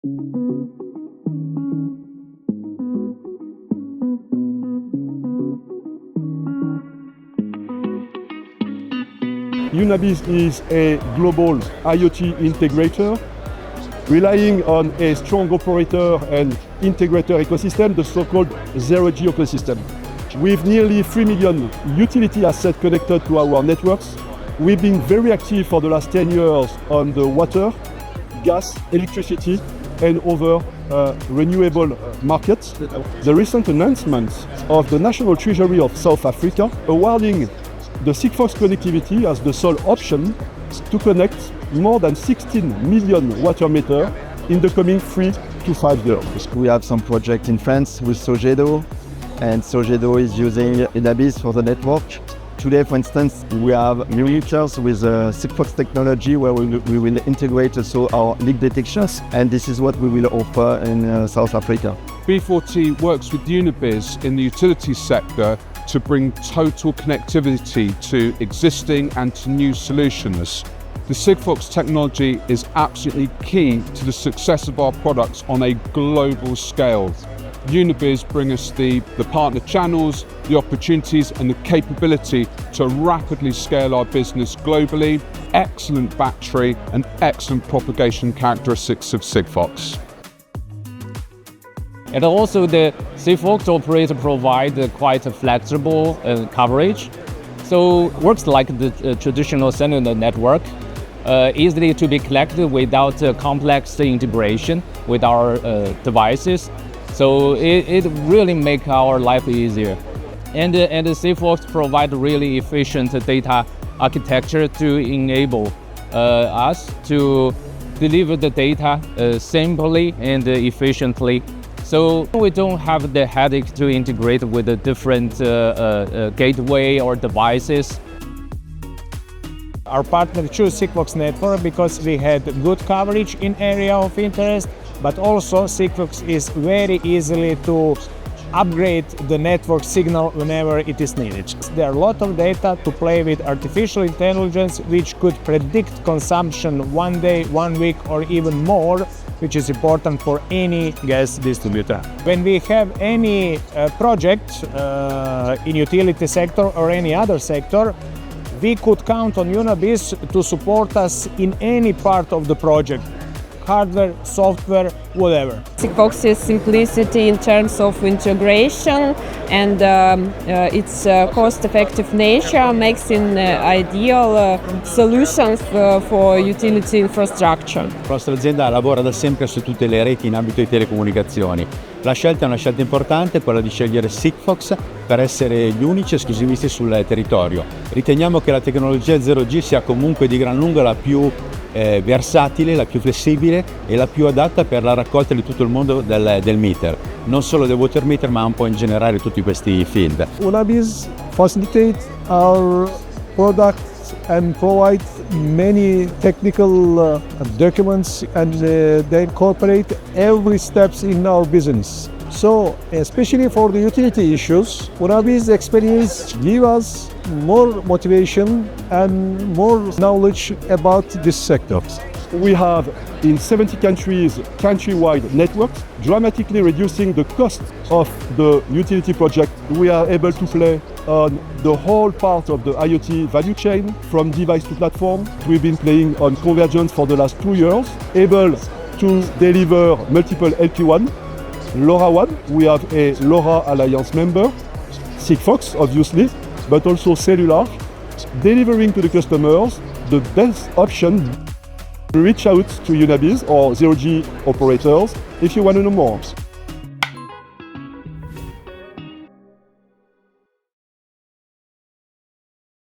UnaBiz is a global IoT integrator, relying on a strong operator and integrator ecosystem, the so-called zero-G ecosystem. With nearly 3 million utility assets connected to our networks, we've been very active for the last 10 years on the water, gas, electricity, and other renewable markets. The recent announcement of the National Treasury of South Africa awarding the Sigfox connectivity as the sole option to connect more than 16 million water meters in the coming 3 to 5 years. We have some project in France with Sogedo, and Sogedo is using UnaBiz for the network. Today, for instance, we have millimeters with Sigfox technology where we will integrate also our leak detections, and this is what we will offer in South Africa. B4T works with UnaBiz in the utilities sector to bring total connectivity to existing and to new solutions. The Sigfox technology is absolutely key to the success of our products on a global scale. UnaBiz bring us the partner channels, the opportunities and the capability to rapidly scale our business globally, excellent battery and excellent propagation characteristics of Sigfox. And also the Sigfox operator provides quite a flexible coverage. So works like the traditional cellular network, easily to be collected without complex integration with our devices. So it really makes our life easier. And the Sigfox provide really efficient data architecture to enable us to deliver the data simply and efficiently. So we don't have the headache to integrate with the different gateway or devices. Our partner chose Sigfox network because we had good coverage in area of interest, but also Sigfox is very easily to upgrade the network signal whenever it is needed. There are a lot of data to play with artificial intelligence, which could predict consumption 1 day, 1 week, or even more, which is important for any gas distributor. When we have any project in utility sector or any other sector, we could count on UnaBiz to support us in any part of the project. Hardware, software, whatever. Sigfox's simplicity in terms of integration and its cost-effective nature makes it ideal solution for utility infrastructure. La nostra azienda lavora da sempre su tutte le reti in ambito di telecomunicazioni. La scelta è una scelta importante, quella di scegliere Sigfox per essere gli unici esclusivisti sul territorio. Riteniamo che la tecnologia 0G sia comunque di gran lunga la più versatile, la più flessibile e la più adatta per la raccolta di tutto il mondo del meter, non solo del water meter ma un po' in generale tutti questi field. UnaBiz facilitates our products and provides many technical documents and they incorporate every steps in our business. So, especially for the utility issues, UnaBiz experience give us more motivation and more knowledge about this sector. We have in 70 countries countrywide networks, dramatically reducing the cost of the utility project. We are able to play on the whole part of the IoT value chain, from device to platform. We've been playing on convergence for the last 2 years, able to deliver multiple LP1, LoRaWAN. We have a LoRa Alliance member, Sigfox obviously, but also cellular, delivering to the customers the best option. Reach out to UnaBiz or 0G operators if you want to know more.